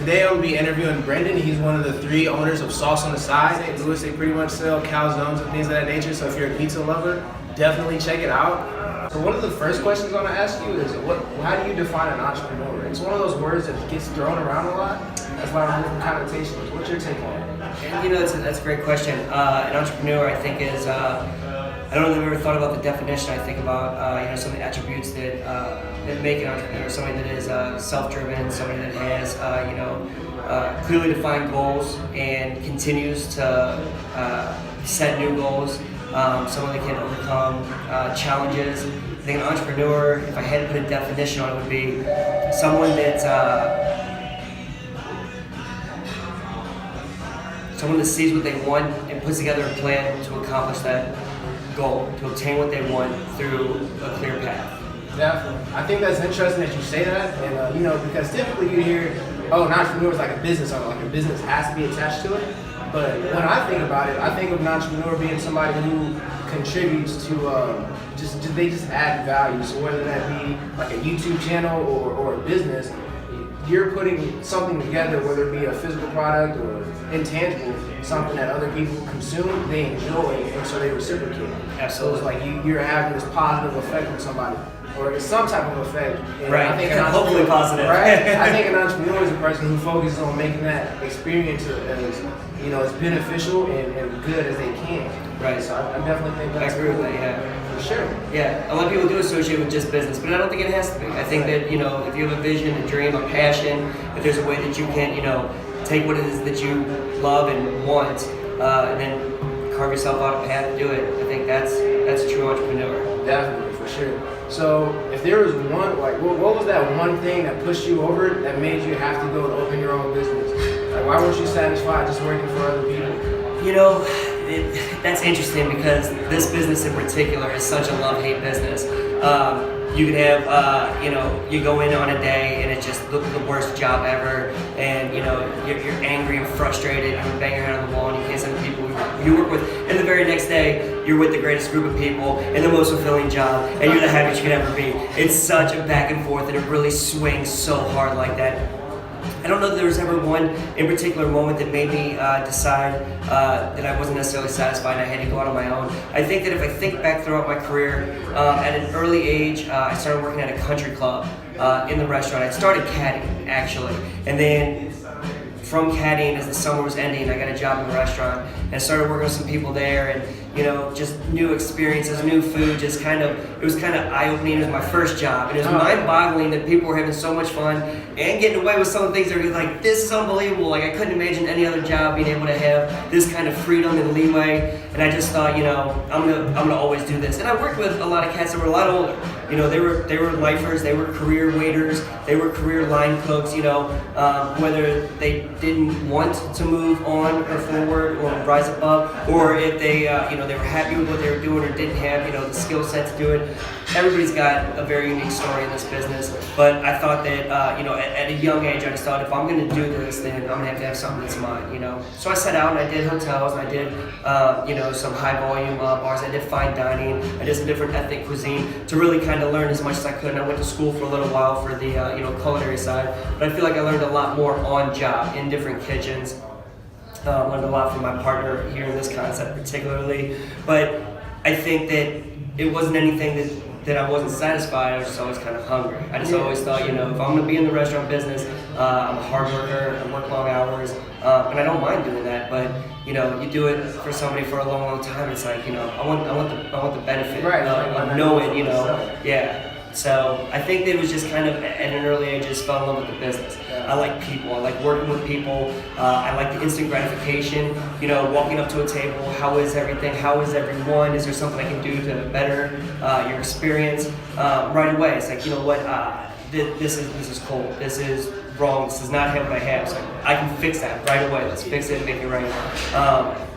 today I'll be interviewing Brendon. He's one of the 3 owners of Sauce on the Side. St. Louis, they pretty much sell calzones and things of that nature. So if you're a pizza lover, definitely check it out. So one of the first questions I'm gonna ask you is, how do you define an entrepreneur? It's one of those words that gets thrown around a lot. That's a lot of different connotations. What's your take on it? And that's a great question. An entrepreneur, I think, is I don't know if I've ever thought about the definition. I think about some of the attributes that make an entrepreneur. Somebody that is self-driven, somebody that has clearly defined goals and continues to set new goals. Someone that can overcome challenges. I think an entrepreneur, if I had to put a definition on it, would be someone that sees what they want and puts together a plan to accomplish that goal, to obtain what they want through a clear path. Definitely. I think that's interesting that you say that, and because typically you hear, an entrepreneur is like a business owner, like a business has to be attached to it. But when I think about it, I think of an entrepreneur being somebody who contributes to they just add value. So whether that be like a YouTube channel or a business, you're putting something together, whether it be a physical product or intangible, something that other people consume, they enjoy, and so they reciprocate. Absolutely. So it's like you're having this positive effect on somebody, or it's some type of effect. And right. I think Hopefully positive. Right. I think an entrepreneur is a person who focuses on making that experience as beneficial and good as they can. Right. So I definitely think that's I agree with that. Yeah. For sure. Yeah. A lot of people do associate with just business, but I don't think it has to be. I think that if you have a vision, a dream, a passion, if there's a way that you can take what it is that you love and want, and then carve yourself out a path to do it. I think that's a true entrepreneur. Definitely, for sure. So if there was one, what was that one thing that pushed you over it that made you have to go and open your own business? Like, why weren't you satisfied just working for other people? That's interesting because this business in particular is such a love-hate business. You can have, you go in on a day and it's just the worst job ever, and you're angry and frustrated, and you bang your head on the wall, and you can't stand the people you work with. And the very next day, you're with the greatest group of people in the most fulfilling job, and you're the happiest you can ever be. It's such a back and forth, and it really swings so hard like that. I don't know that there was ever one in particular moment that made me decide that I wasn't necessarily satisfied and I had to go out on my own. I think that if I think back throughout my career, at an early age, I started working at a country club in the restaurant. I started caddying, actually, and then from caddying, as the summer was ending, I got a job in the restaurant and I started working with some people there, and just new experiences, new food, it was kind of eye-opening. It was my first job, and it was mind-boggling that people were having so much fun and getting away with some of the things that were like, this is unbelievable. Like, I couldn't imagine any other job being able to have this kind of freedom and leeway, and I just thought, I'm gonna always do this. And I worked with a lot of cats that were a lot older. They were lifers, they were career waiters, they were career line cooks, whether they didn't want to move on or forward or rise above, or if they they were happy with what they were doing or didn't have the skill set to do it. Everybody's got a very unique story in this business, but I thought that at a young age, I just thought, if I'm going to do this, then I'm going to have something that's mine. So I set out and I did hotels, and I did some high volume bars. I did fine dining. I did some different ethnic cuisine to really kind of learn as much as I could. And I went to school for a little while for the culinary side, but I feel like I learned a lot more on job in different kitchens. Learned a lot from my partner here in this concept particularly, but I think that it wasn't anything that I wasn't satisfied. I was just always kind of hungry. I just always thought, if I'm going to be in the restaurant business, I'm a hard worker, I work long hours, and I don't mind doing that, but you do it for somebody for a long, long time. It's like, I want the benefit of knowing, yeah. So I think that it was just kind of at an early age, I just fell in love with the business. I like people. I like working with people. I like the instant gratification. Walking up to a table. How is everything? How is everyone? Is there something I can do to better your experience? Right away, it's like, what? This is cool. This is wrong. This does not have what I have. So I can fix that right away. Let's fix it and make it right.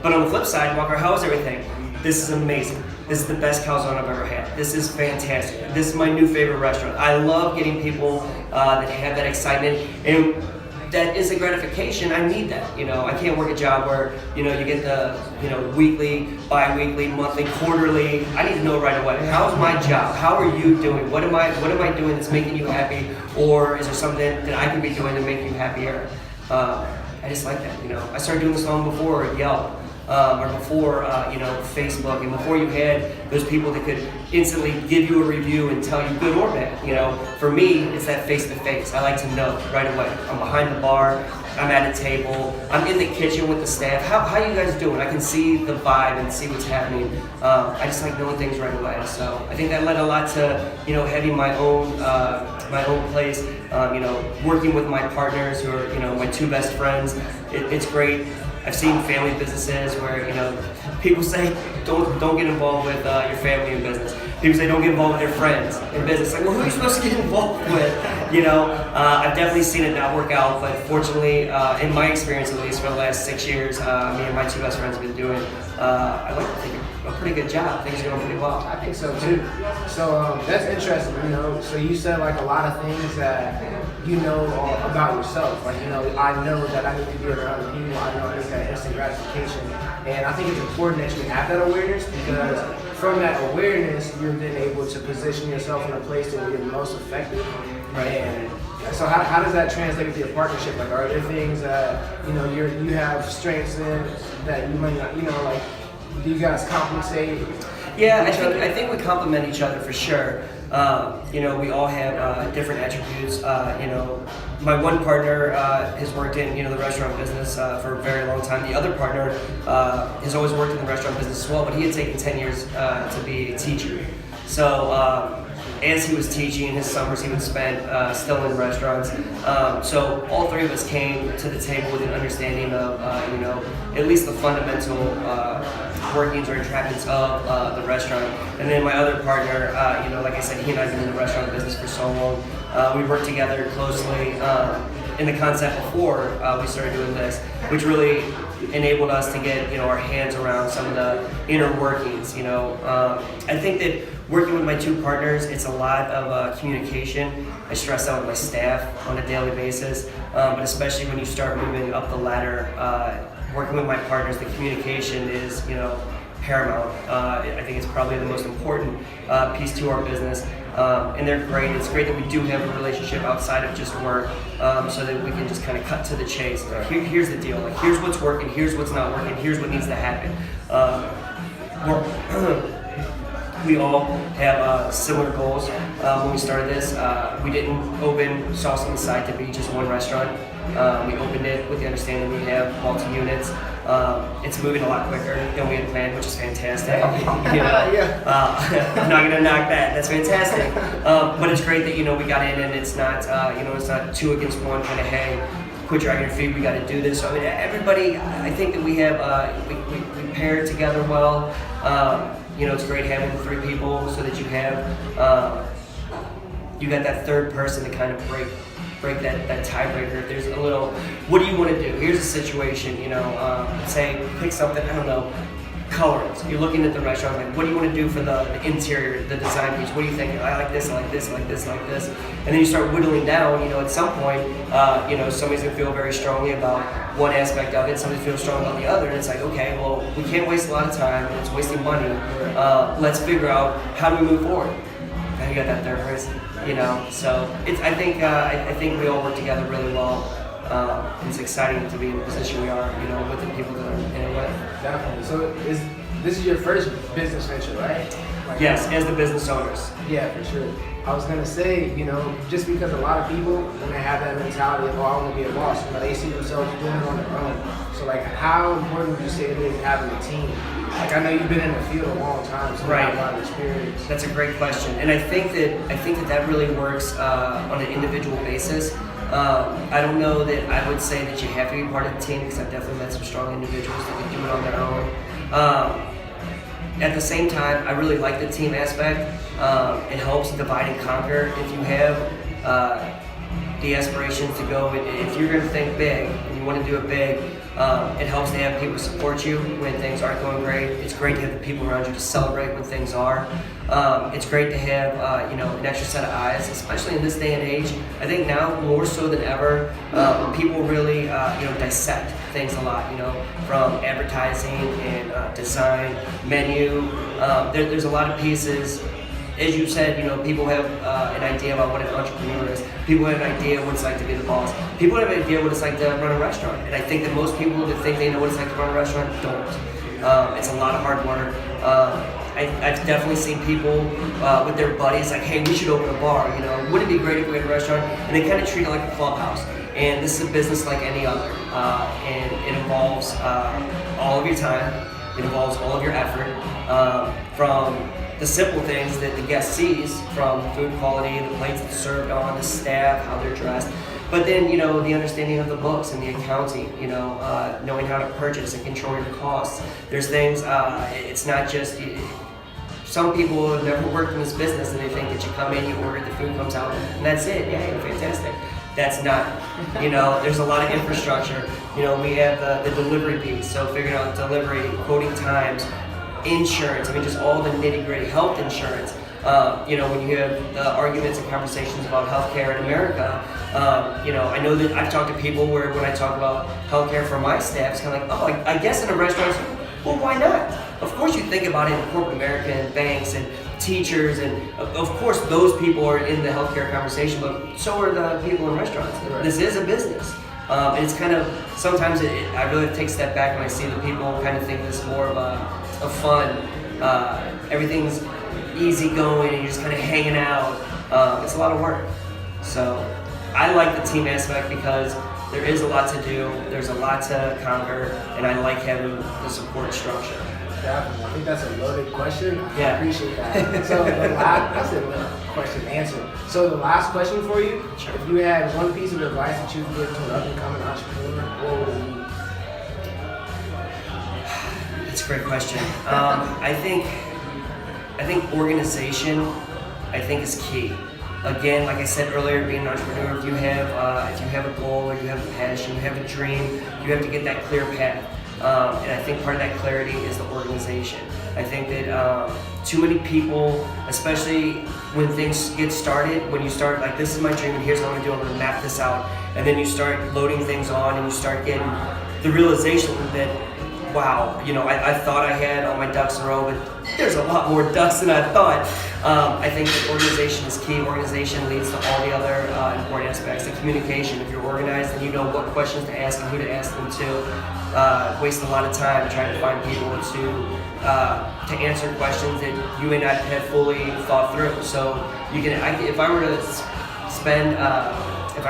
But on the flip side, Walker, how is everything? This is amazing. This is the best calzone I've ever had. This is fantastic. This is my new favorite restaurant. I love getting people that have that excitement, and that instant gratification. I need that. I can't work a job where you get the weekly, bi-weekly, monthly, quarterly. I need to know right away. How's my job? How are you doing? What am I doing that's making you happy, or is there something that I can be doing to make you happier? I just like that. I started doing this long before Yelp. Or before Facebook, and before you had those people that could instantly give you a review and tell you good or bad. For me, it's that face to face. I like to know right away. I'm behind the bar, I'm at a table, I'm in the kitchen with the staff. How you guys doing? I can see the vibe and see what's happening. I just like knowing things right away. So I think that led a lot to having my own place. Working with my partners who are my two best friends. It's great. I've seen family businesses where people say don't get involved with your family in business. People say don't get involved with your friends in business. Like, well, who are you supposed to get involved with? I've definitely seen it not work out, but fortunately, in my experience at least for the last 6 years, me and my two best friends have been doing, I like to think, a pretty good job. Things are going pretty well. I think so too. So that's interesting. So you said like a lot of things that about yourself. Like I know that I need to be around the people. I know it's that instant gratification, and I think it's important that you have that awareness, because from that awareness, you're then able to position yourself in a place that you're most effective. Right. And so how does that translate with your partnership? Like, are there things that you have strengths in that you might not? Like, do you guys compensate? Yeah, I think we complement each other for sure. We all have different attributes. My one partner has worked in the restaurant business for a very long time. The other partner has always worked in the restaurant business as well, but he had taken 10 years to be a teacher. So as he was teaching, his summers he would spend still in restaurants. So all three of us came to the table with an understanding of at least the fundamental workings or entrapments of the restaurant. And then my other partner, like I said, he and I have been in the restaurant business for so long. We worked together closely in the concept before we started doing this, which really enabled us to get our hands around some of the inner workings. I think that working with my two partners, it's a lot of communication. I stress out with my staff on a daily basis, but especially when you start moving up the ladder, working with my partners, the communication is paramount. I think it's probably the most important piece to our business. And they're great. It's great that we do have a relationship outside of just work, so that we can just kind of cut to the chase. Like, here's the deal. Like, here's what's working. Here's what's not working. Here's what needs to happen. We all have similar goals. When we started this, we didn't open Sauce on the Side to be just one restaurant. We opened it with the understanding we have multi-units. It's moving a lot quicker than we had planned, which is fantastic. I'm not gonna knock that. That's fantastic. But it's great that we got in, and it's not it's not two against one kind of, hey, quit dragging your feet, we got to do this. So everybody, I think that we have we pair it together well. It's great having the three people so that you have you got that third person to kind of break that tiebreaker. If there's a little, what do you want to do? Here's a situation, say pick something, I don't know, colors. You're looking at the restaurant, like, what do you want to do for the interior, the design piece? What do you think? I like this, I like this, I like this, I like this. And then you start whittling down, at some point, somebody's going to feel very strongly about one aspect of it, somebody feels strong about the other, and it's like, okay, well, we can't waste a lot of time, and it's wasting money. Let's figure out how do we move forward. Now you got that third person, So I think we all work together really well. It's exciting to be in the position we are, with the people that are in it with. Definitely. So this is your first business venture, right? Yes, as the business owners. Yeah, for sure. I was gonna say, just because a lot of people, when they have that mentality of, I want to be a boss, they see themselves doing it on their own. So how important would you say it is having a team? I know you've been in the field a long time, so you have a lot of experience. That's a great question, and I think that really works on an individual basis. I don't know that I would say that you have to be part of the team, because I've definitely met some strong individuals that can do it on their own. At the same time, I really like the team aspect. It helps divide and conquer. If you have the aspirations to go, if you're going to think big and you want to do it big, it helps to have people support you when things aren't going great. It's great to have the people around you to celebrate when things are. It's great to have an extra set of eyes, especially in this day and age. I think now more so than ever, people really dissect things a lot. From advertising and design, menu. There's a lot of pieces. As you said, people have an idea about what an entrepreneur is. People have an idea what it's like to be the boss. People have an idea what it's like to run a restaurant. And I think that most people that think they know what it's like to run a restaurant don't. It's a lot of hard work. I've definitely seen people with their buddies like, hey, we should open a bar. Wouldn't it be great if we had a restaurant? And they kind of treat it like a clubhouse. And this is a business like any other. And it involves all of your time. It involves all of your effort. From the simple things that the guest sees, from food quality, the plates that's served on, the staff, how they're dressed. But then, the understanding of the books and the accounting, knowing how to purchase and control your costs. There's things, it's not just, some people have never worked in this business and they think that you come in, you order, the food comes out, and that's it. Yeah, you're fantastic. That's not, there's a lot of infrastructure. We have the delivery piece, so figuring out delivery, quoting times, insurance, just all the nitty-gritty, health insurance. When you have the arguments and conversations about healthcare in America, I know that I've talked to people where when I talk about healthcare for my staff, it's kind of like, oh, I guess in a restaurant, well, why not? Of course you think about it in corporate America and banks and teachers, and of course those people are in the healthcare conversation, but so are the people in restaurants. Right. This is a business. And it's kind of, sometimes I really take a step back when I see the people kind of think this is more of a fun, everything's easy going and you're just kind of hanging out. It's a lot of work. So I like the team aspect because there is a lot to do, there's a lot to conquer, and I like having the support structure. Definitely. I think that's a loaded question. Yeah. I appreciate that. So that's a question answered. So the last question for you, sure. If you had one piece of advice that you would give to an up-and-coming entrepreneur, what would it be? That's a great question. I think organization, is key. Again, like I said earlier, being an entrepreneur, if you have a goal or you have a passion, you have a dream, you have to get that clear path. And I think part of that clarity is the organization. I think that too many people, especially when things get started, when you start like, this is my dream and here's what I'm gonna do, I'm gonna map this out, and then you start loading things on and you start getting the realization that, wow, I thought I had all my ducks in a row, but there's a lot more ducks than I thought. I think that organization is key. Organization leads to all the other important aspects. The communication, if you're organized and you know what questions to ask and who to ask them to, waste a lot of time trying to find people to answer questions that you may not have fully thought through. So if I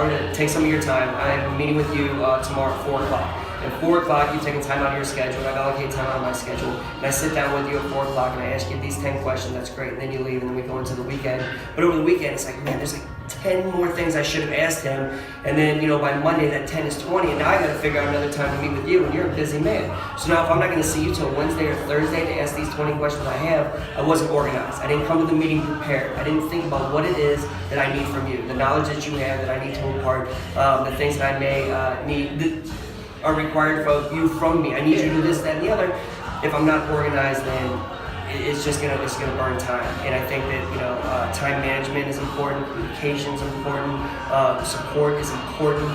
were to take some of your time, I have a meeting with you tomorrow at 4 o'clock. At 4 o'clock, you've taken time out of your schedule, I've allocated time out of my schedule, and I sit down with you at 4 o'clock and I ask you these 10 questions, that's great, and then you leave and then we go into the weekend. But over the weekend, it's like, man, there's like 10 more things I should have asked him, and then, by Monday that 10 is 20, and now I gotta figure out another time to meet with you, and you're a busy man. So now if I'm not gonna see you till Wednesday or Thursday to ask these 20 questions I have, I wasn't organized. I didn't come to the meeting prepared. I didn't think about what it is that I need from you, the knowledge that you have that I need to impart, the things that I may need are required from me. I need you to do this, that, and the other. If I'm not organized, then it's gonna burn time. And I think that time management is important, communication is important, support is important.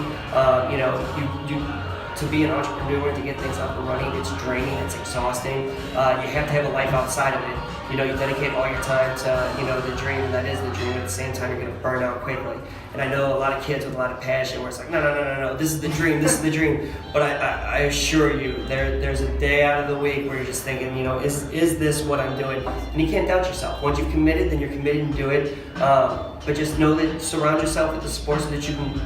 To be an entrepreneur, to get things up and running, it's draining, it's exhausting. You have to have a life outside of it. You dedicate all your time to the dream, and that is the dream. At the same time, you're gonna burn out quickly. And I know a lot of kids with a lot of passion where it's like, no, this is the dream, this is the dream. But I assure you, there's a day out of the week where you're just thinking, is this what I'm doing? And you can't doubt yourself. Once you've committed, then you're committed and do it. But just know that surround yourself with the support so that you can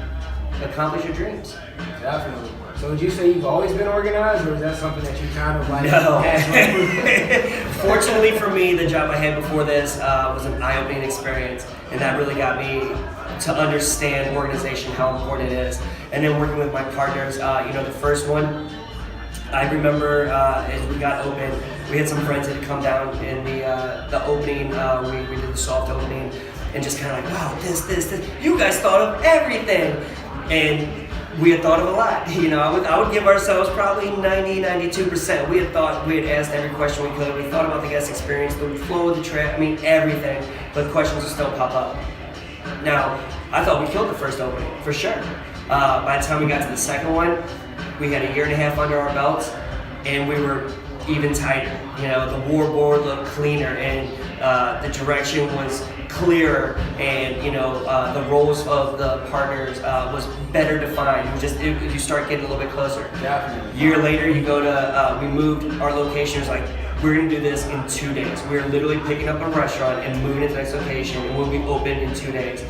accomplish your dreams. Definitely. So would you say you've always been organized, or is that something that you kind of like? No. Fortunately for me, the job I had before this was an eye-opening experience, and that really got me to understand organization, how important it is. And then working with my partners, the first one, I remember as we got open, we had some friends that had come down in the opening, we did the soft opening, and just kind of like, wow, this, you guys thought of everything. And we had thought of a lot. I would give ourselves probably 92%. We had asked every question we could. We thought about the guest experience, the flow of the trip, everything. But questions would still pop up. Now, I thought we killed the first opening, for sure. By the time we got to the second one, we had a year and a half under our belts, and we were even tighter. The war board looked cleaner, and the direction was clearer, and the roles of the partners was better defined. You start getting a little bit closer. Definitely. Year later, you go to we moved our location. It was like, we're gonna do this in 2 days. We're literally picking up a restaurant and moving it to the next location, and we'll be open in 2 days.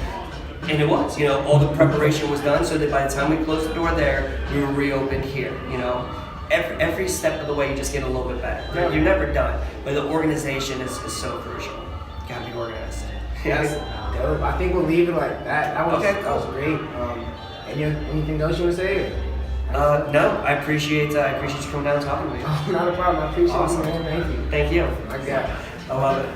And it was, all the preparation was done so that by the time we closed the door there, we were reopened here. Every step of the way, you just get a little bit better. Yeah. You're never done, but the organization is so crucial. Gotta be organized. That's dope. I think we'll leave it like that. That was, Okay, that was great. Anything else you want to say? No, I appreciate you coming down and talking to me. Oh, not a problem. I appreciate Awesome. you, man. Thank you. Thank you. I got it. I love it.